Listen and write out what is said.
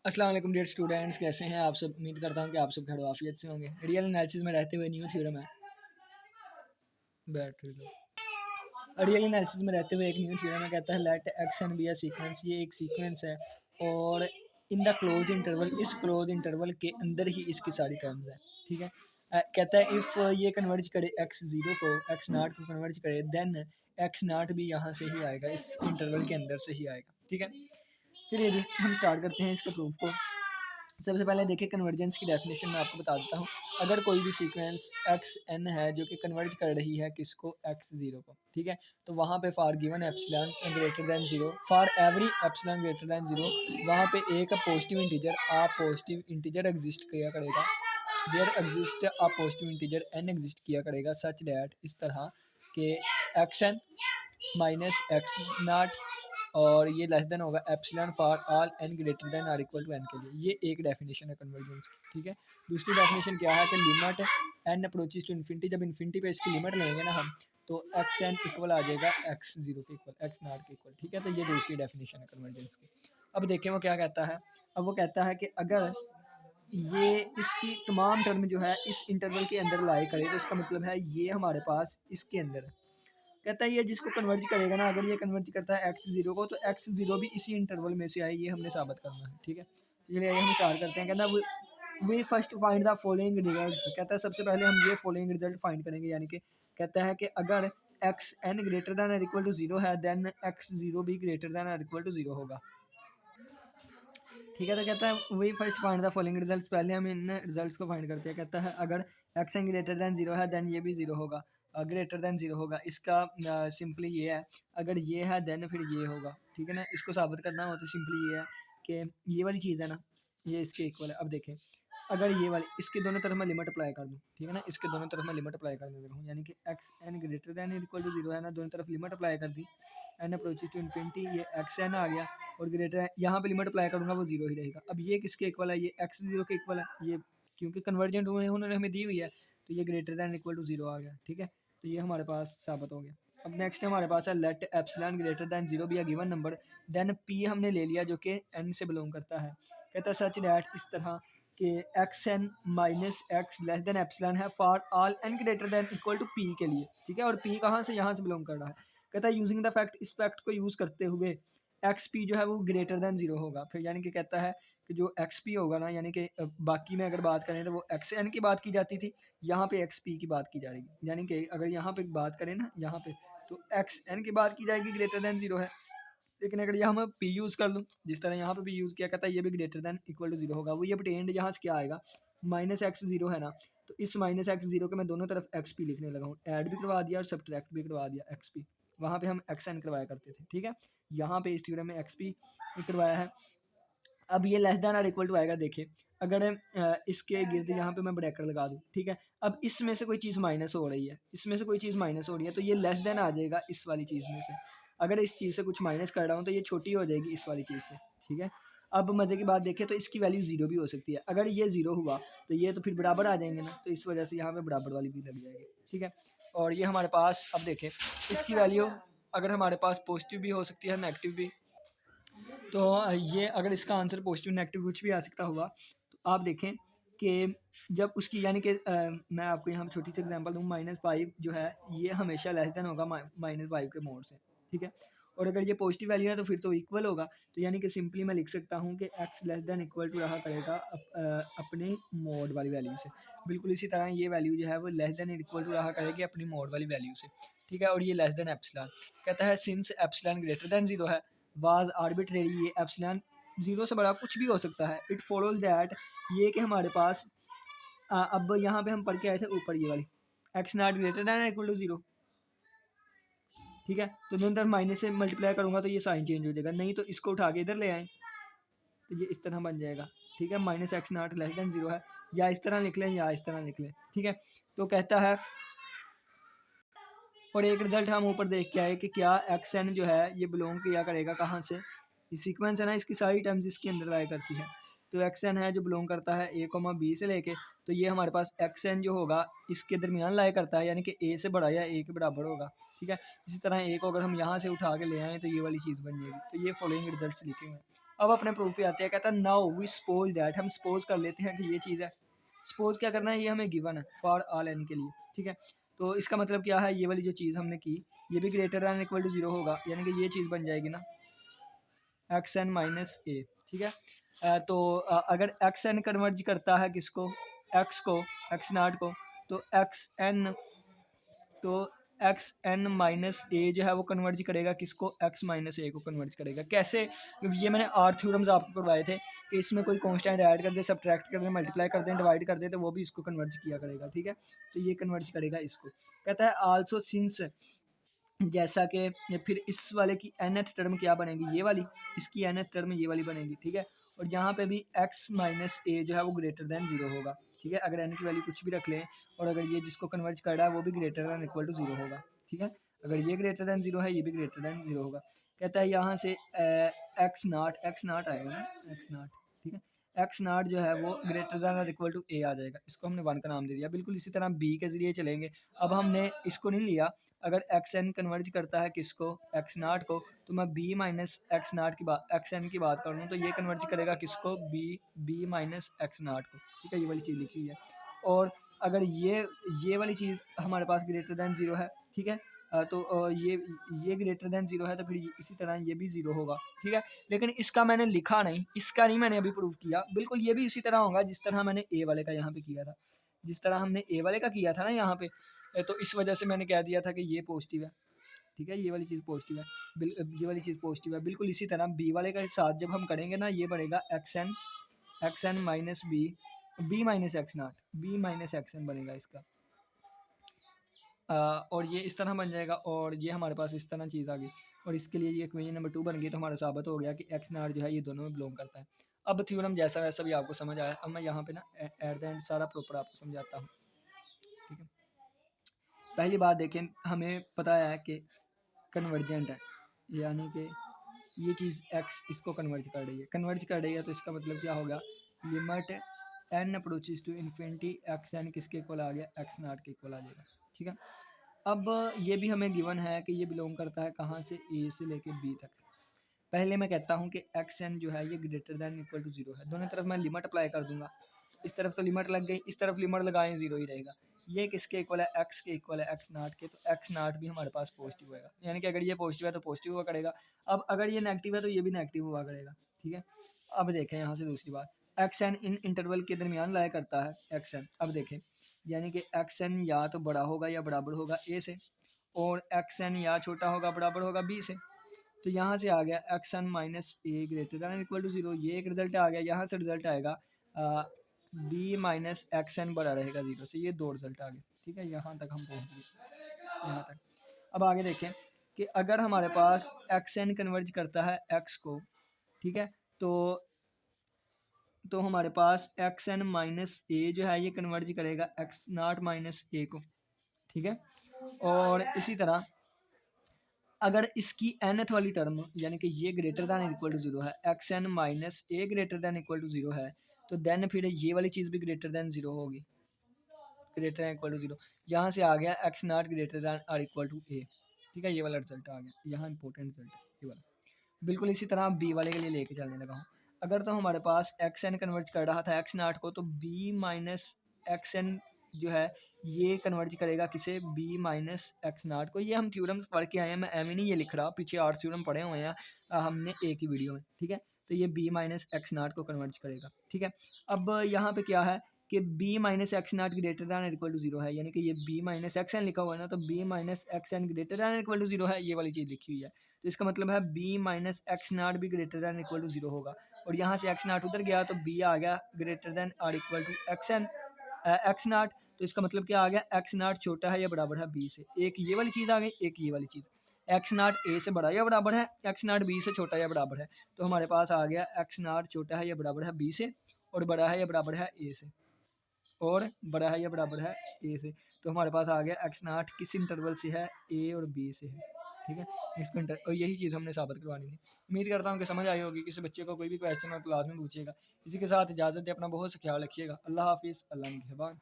अस्सलाम वालेकुम dear students, कैसे हैं आप सब। उम्मीद करता हूं कि आप सब खैर आफियत से होंगे। रियल एनालिसिस में रहते हुए न्यू थ्योरम है बैटरी रियल एनालिसिस में रहते हुए एक न्यू थ्योरम है, कहता है let x n be a sequence. ये एक सीक्वेंस है और इन द क्लोज इंटरवल, इस क्लोज इंटरवल के अंदर ही इसकी सारी टर्म्स हैं। ठीक है, कहता है इफ़ ये कन्वर्ज करे एक्स ज़ीरो को, एक्स नाट को कन्वर्ज करे, देन एक्स नाट भी यहाँ से ही आएगा, इस इंटरवल के अंदर से ही आएगा। ठीक है, चलिए जी हम स्टार्ट करते हैं इसके प्रूफ को। सबसे पहले देखिए कन्वर्जेंस की डेफिनेशन मैं आपको बता देता हूँ। अगर कोई भी सीक्वेंस एक्स एन है जो कि कन्वर्ज कर रही है किसको, एक्स ज़ीरो को, ठीक है, तो वहाँ पे for given epsilon greater than zero, for every epsilon greater than zero, वहाँ पे एक पॉजिटिव इंटीजर एग्जिस्ट किया करेगा। There exist a positive integer n exist किया करेगा सच दैट, इस तरह के x n minus x naught और ये लेस देन होगा epsilon for all n greater than or equal to n के लिए। ये एक डेफिनेशन है कन्वर्जेंस की। ठीक है, दूसरी डेफिनेशन क्या है कि limit n approaches to infinity, जब इन्फिनिटी पे इसकी लिमिट लेंगे ना हम, तो एक्स एन इक्वल आ जाएगा एक्स जीरो के इक्वल, एक्स नॉट के इक्वल। ठीक है, तो ये दूसरी डेफिनेशन है कन्वर्जेंस की। अब देखें वो क्या कहता है। अब वो कहता है कि अगर ये इसकी तमाम टर्म जो है इस इंटरवल के अंदर लाई करे, तो इसका मतलब है ये हमारे पास इसके अंदर है। कहता है ये जिसको कन्वर्ज करेगा ना, अगर ये कन्वर्ज करता है एक्स जीरो को, तो एक्स जीरो भी इसी इंटरवल में से आए, ये हमने साबित करना है। ठीक है, चलिए हम स्टार्ट करते हैं। कहता we first find the following results. कहता है सबसे पहले हम ये फॉलोइंग रिजल्ट फाइंड करेंगे, यानी कि कहता है कि अगर एक्स एन ग्रेटर दैन और इक्वल टू जीरो है, देन एक्स जीरो भी ग्रेटर दैन और इक्वल टू जीरो होगा। ठीक है, तो कहता है वही first find the following results, पहले हम इन रिजल्ट्स को फाइंड करते हैं। कहता है अगर x n greater than zero है, देन ये भी जीरो होगा, ग्रेटर दैन जीरो होगा। इसका सिंपली ये है, अगर ये है देन फिर ये होगा। ठीक है ना, इसको साबित करना हो तो सिंपली ये है कि ये वाली चीज़ है ना, ये इसके इक्वल है। अब देखें, अगर ये वाली इसके दोनों तरफ मैं लिमिट अप्लाई कर दूँ, ठीक है ना, इसके दोनों तरफ मैं लिमिट अप्लाई कर देता हूँ, यानी कि x n greater than equal to zero है ना, दोनों तरफ लिमिट अप्लाई कर दी, एन अप्रोचेस टू इन्फिनिटी, ये एक्स एन आ गया और ग्रेटर यहाँ पे लिमिट अप्लाई करूँगा वो जीरो ही रहेगा। अब ये किसके इक्वल है, ये एक्स जीरो के इक्वल है, ये क्योंकि कन्वर्जेंट हुए उन्होंने हमें दी हुई है, तो ये greater than equal to zero आ गया। ठीक है, तो ये हमारे पास साबित हो गया। अब नेक्स्ट हमारे पास है let epsilon greater than zero be a given number, then p हमने ले लिया जो कि एन से बिलोंग करता है। कहता है सच डैट, इस तरह कि x n minus x less than epsilon है for all n greater than equal to p के लिए। ठीक है, और पी कहाँ से, यहाँ से बिलोंग कर रहा है। कहता है यूजिंग द फैक्ट, इस फैक्ट को यूज़ करते हुए एक्स पी जो है वो ग्रेटर दैन जीरो होगा। फिर यानी कि कहता है कि जो एक्स पी होगा ना, यानी कि बाकी में अगर बात करें तो वो एक्स एन की बात की जाती थी, यहाँ पे एक्स पी की बात की जाएगी। यानी कि अगर यहाँ पे बात करें ना, यहाँ पे तो एक्स एन की बात की जाएगी, ग्रेटर दैन जीरो है। लेकिन अगर यहाँ मैं पी यूज़ कर लूँ, जिस तरह यहाँ पे पी यूज़ किया, कहता है ये भी greater than equal to zero होगा। वो ये बटेंड यहाँ से क्या आएगा, माइनस एक्स जीरो है ना, तो इस माइनस एक्स जीरो के मैं दोनों तरफ एक्स पी लिखने लगा हूँ, ऐड भी करवा दिया और सब्ट्रैक्ट भी करवा दिया एक्स पी। वहाँ पे हम एक्स एन करवाया करते थे। ठीक है, यहाँ पे इस थ्योरम में एक्स पी करवाया है। अब ये लेस दैन और इक्वल टू आएगा। देखिए अगर इसके गिर्द यहाँ पे मैं ब्रैकेट लगा दूँ, ठीक है, अब इसमें से कोई चीज़ माइनस हो रही है, इसमें से कोई चीज़ माइनस हो रही है, तो ये लेस दैन आ जाएगा इस वाली चीज़ में से। अगर इस चीज़ से कुछ माइनस कर रहा हूँ तो ये छोटी हो जाएगी इस वाली चीज़ से। ठीक है, अब मज़े की बात देखें तो इसकी वैल्यू जीरो भी हो सकती है। अगर ये जीरो हुआ तो ये तो फिर बराबर आ जाएंगे ना, तो इस वजह से यहाँ पे बराबर वाली भी लग जाएगी। ठीक है, और ये हमारे पास अब देखें इसकी वैल्यू अगर हमारे पास पॉजिटिव भी हो सकती है, नेगेटिव भी। तो ये अगर इसका आंसर पॉजिटिव नेगेटिव कुछ भी आ सकता हुआ, तो आप देखें कि जब उसकी यानी कि मैं आपको यहाँ छोटी सी एग्जांपल दूँ, -5 जो है ये हमेशा लेस देन होगा -5 के मोड से। ठीक है, और अगर ये पॉजिटिव वैल्यू है तो फिर तो इक्वल होगा। तो यानी कि सिंपली मैं लिख सकता हूँ कि x less than equal to रहा करेगा अपने मोड वाली वैल्यू से। बिल्कुल इसी तरह ये वैल्यू जो है वो लेस देन इक्वल टू रहा करेगी अपनी मोड वाली वैल्यू से। ठीक है, और ये लेस देन एप्सिलॉन। कहता है since epsilon greater than zero है, वाज आर्बिट्रेरी, ये एप्सिलॉन जीरो से बड़ा कुछ भी हो सकता है। इट फॉलोज दैट, ये कि हमारे पास अब यहाँ पे हम पढ़ के आए थे ऊपर ये वाली x naught greater than equal to zero. ठीक है, तो दोनों तरफ माइनस से मल्टीप्लाई करूँगा तो ये साइन चेंज हो जाएगा, नहीं तो इसको उठा के इधर ले आएँ तो ये इस तरह बन जाएगा। ठीक है, minus x not less than zero है, या इस तरह लिख लें या इस तरह लिख लें। ठीक है, तो कहता है और एक रिजल्ट हम ऊपर देख के आए कि क्या एक्स एन जो है ये बिलोंग किया करेगा कहाँ से, ये सीक्वेंस है ना, इसकी सारी टर्म्स इसके अंदर आया करती है। तो एक्स एन है जो बिलोंग करता है ए कोमा बी से लेके, तो ये हमारे पास एक्स एन जो होगा इसके दरमियान लाया करता है, यानी कि ए से बड़ा या ए के बराबर होगा। ठीक है, इसी तरह ए को अगर हम यहाँ से उठा के ले आएँ तो ये वाली चीज़ बन जाएगी। तो ये फॉलोइंग रिजल्ट लिखे हुए हैं। अब अपने प्रूफ पे आते हैं, कहता है नाउ वी सपोज दैट, हम सपोज कर लेते हैं कि ये चीज़ है। सपोज क्या करना है, ये हमें गिवन है फॉर ऑल एन के लिए, ठीक है। तो इसका मतलब क्या है, ये वाली जो चीज़ हमने की ये भी ग्रेटर दैन इक्वल टू 0 होगा, यानी कि ये चीज़ बन जाएगी ना एक्स एन माइनस ए, ठीक है। तो अगर एक्स एन कन्वर्ज करता है किसको, एक्स को, एक्स नाट को, तो एक्स एन माइनस ए जो है वो कन्वर्ज करेगा किसको, एक्स माइनस ए को कन्वर्ज करेगा। कैसे, ये मैंने आर थ्योरम्स आपको करवाए थे कि इसमें कोई कांस्टेंट ऐड कर दे, सब्ट्रैक्ट कर दे, मल्टीप्लाई कर दे, डिवाइड कर दे, तो वो भी इसको कन्वर्ज किया करेगा, ठीक है। तो ये कन्वर्ज करेगा इसको। कहता है आल्सो सिंस, जैसा कि फिर इस वाले की nth टर्म क्या बनेगी, ये वाली, इसकी nth टर्म ये वाली बनेगी, ठीक है। और यहाँ पे भी x माइनस ए जो है वो ग्रेटर दैन 0 होगा, ठीक है। अगर n की वैल्यू कुछ भी रख लें और अगर ये जिसको कन्वर्ज कर रहा है वो भी ग्रेटर दैन इक्वल टू 0 होगा, ठीक है। अगर ये ग्रेटर दैन 0 है, ये भी ग्रेटर दैन 0 होगा। कहता है यहाँ से एक्स नाट आएगा ना, एक्स नाट, ठीक है। एक्स नाट जो है वो ग्रेटर दैन और इक्वल टू ए आ जाएगा, इसको हमने 1 का नाम दे दिया। बिल्कुल इसी तरह बी के जरिए चलेंगे। अब हमने इसको नहीं लिया, अगर एक्स एन कन्वर्ज करता है किसको, एक्स नाट को, तो मैं बी माइनस एक्स नाट की बात, एक्स एन की बात कर लूँ तो ये कन्वर्ज करेगा किसको, बी माइनस एक्स नाट को, ठीक है। ये वाली चीज़ लिखी हुई है। और अगर ये वाली चीज़ हमारे पास ग्रेटर दैन 0 है, ठीक है। तो ये ग्रेटर दैन 0 है, तो फिर इसी तरह ये भी 0 होगा, ठीक है। लेकिन इसका मैंने लिखा नहीं, इसका नहीं मैंने अभी प्रूव किया। बिल्कुल ये भी इसी तरह होगा जिस तरह मैंने ए वाले का यहाँ पे किया था, जिस तरह हमने ए वाले का किया था ना यहाँ पे। तो इस वजह से मैंने कह दिया था कि ये पॉजिटिव है, ठीक है, ये वाली चीज़ पॉजिटिव है, ये वाली चीज़ पॉजिटिव है। बिल्कुल इसी तरह बी वाले के साथ जब हम करेंगे ना, ये बनेगा x n minus b minus x naught, b minus x n बनेगा इसका। और ये इस तरह बन जाएगा, और ये हमारे पास इस तरह चीज़ आ गई, और इसके लिए ये इक्वेशन नंबर 2 बन गई। तो हमारा साबित हो गया कि एक्स नाट जो है ये दोनों में बिलोंग करता है। अब थ्योरम जैसा वैसा भी आपको समझ आया। अब मैं यहाँ पे ना एट द एंड सारा प्रॉपर आपको समझाता हूँ, ठीक है। पहली बात देखें, हमें पता है कि कन्वर्जेंट है, यानी कि ये चीज़ एक्स इसको कन्वर्ज कर रही है, तो इसका मतलब क्या होगा, limit n approaches to infinity x n किसके इक्वल आ गया, एक्स नाट के इक्वल आ जाएगा, ठीक है। अब ये भी हमें गिवन है कि ये बिलोंग करता है कहाँ से, ए से लेके बी तक। पहले मैं कहता हूँ कि एक्स एन जो है ये ग्रेटर दैन इक्वल टू 0 है। दोनों तरफ मैं लिमिट अप्लाई कर दूंगा, इस तरफ तो लिमिट लग गई, इस तरफ लिमिट लगाएं 0 ही रहेगा। ये किसके इक्वल है, एक्स के इक्वल है, एक्स नाट के। तो एक्स नाट भी हमारे पास पॉजिटिव होगा, यानी कि अगर ये पॉजिटिव है तो पॉजिटिव हुआ करेगा। अब अगर ये नेगेटिव है तो ये भी नेगेटिव हुआ करेगा, ठीक है। अब देखें यहाँ से दूसरी बात, एक्स एन इन इंटरवल के दरमियान लाया करता है एक्स एन। अब देखें, यानी कि एक्स एन या तो बड़ा होगा या बराबर होगा ए से, और एक्स एन या छोटा होगा बराबर होगा बी से। तो यहाँ से आ गया x n minus a greater than equal to 0, ये एक रिजल्ट आ गया। यहाँ से रिजल्ट आएगा बी माइनस एक्स एन बड़ा रहेगा 0 से, ये 2 रिजल्ट आ गए, ठीक है। यहाँ तक हम पहुँच गए, यहाँ तक। अब आगे देखें कि अगर हमारे पास एक्स एन कन्वर्ज करता है एक्स को, ठीक है, तो हमारे पास एक्स एन माइनस ए जो है ये कन्वर्ज करेगा एक्स नाट माइनस ए को, ठीक है। और इसी तरह अगर इसकी nth वाली टर्म, यानी कि ये ग्रेटर दैन इक्वल टू 0 है, x n minus a greater than equal to 0 है, तो देन फिर ये वाली चीज़ भी ग्रेटर दैन 0 होगी, ग्रेटर दैन इक्वल टू 0। यहाँ से आ गया x naught greater than or equal to a, ठीक है। ये वाला रिजल्ट आ गया, यहाँ इंपॉर्टेंट रिजल्ट है ये वाला। बिल्कुल इसी तरह बी वाले के लिए लेके चलने लगा हूँ। अगर तो हमारे पास एक्स एन कन्वर्ट कर रहा था एक्स नाट को, तो बी माइनस एक्स एन जो है ये कन्वर्ट करेगा किसे, बी माइनस एक्स नाट को। ये हम थ्योरम्स पढ़ के आए हैं, मैं एम ही नहीं ये लिख रहा, पीछे 8 थ्योरम पढ़े हुए हैं हमने एक ही वीडियो में, ठीक है। तो ये बी माइनस एक्स नाट को कन्वर्ट करेगा, ठीक है। अब यहाँ पे क्या है कि b minus x naught greater than equal to 0 है, यानी कि ये बी माइनस एक्स एन लिखा हुआ है ना, तो b minus x n greater than equal to 0 है, ये वाली चीज़ लिखी हुई है। तो इसका मतलब है बी माइनस एक्स नाट भी ग्रेटर दैन इक्वल टू 0 होगा, और यहाँ से एक्स नाट उधर गया तो बी आ गया greater than or equal to x n x naught. तो इसका मतलब क्या आ गया, एक्स नाट छोटा है या बराबर है बी से। एक ये वाली चीज़ आ गई, एक ये वाली चीज़, एक्स नाट ए से बड़ा या बराबर है, एक्स नाट बी से छोटा या बराबर है। तो हमारे पास आ गया एक्स नाट छोटा है या बराबर है बी से, और बड़ा है या बराबर है ए से, और बड़ा है या बराबर है ए से। तो हमारे पास आ गया एक्स नाट किस इंटरवल से है, ए और बी से है, ठीक है। इसको और यही चीज़ हमने साबित करवानी थी। उम्मीद करता हूँ कि समझ आई होगी। किसी बच्चे को कोई भी क्वेश्चन हो तो लाजमी पूछिएगा। इसी के साथ इजाज़त दे, अपना बहुत सा ख्याल रखिएगा। अल्लाह हाफिज़, अल्लाह निगहबान।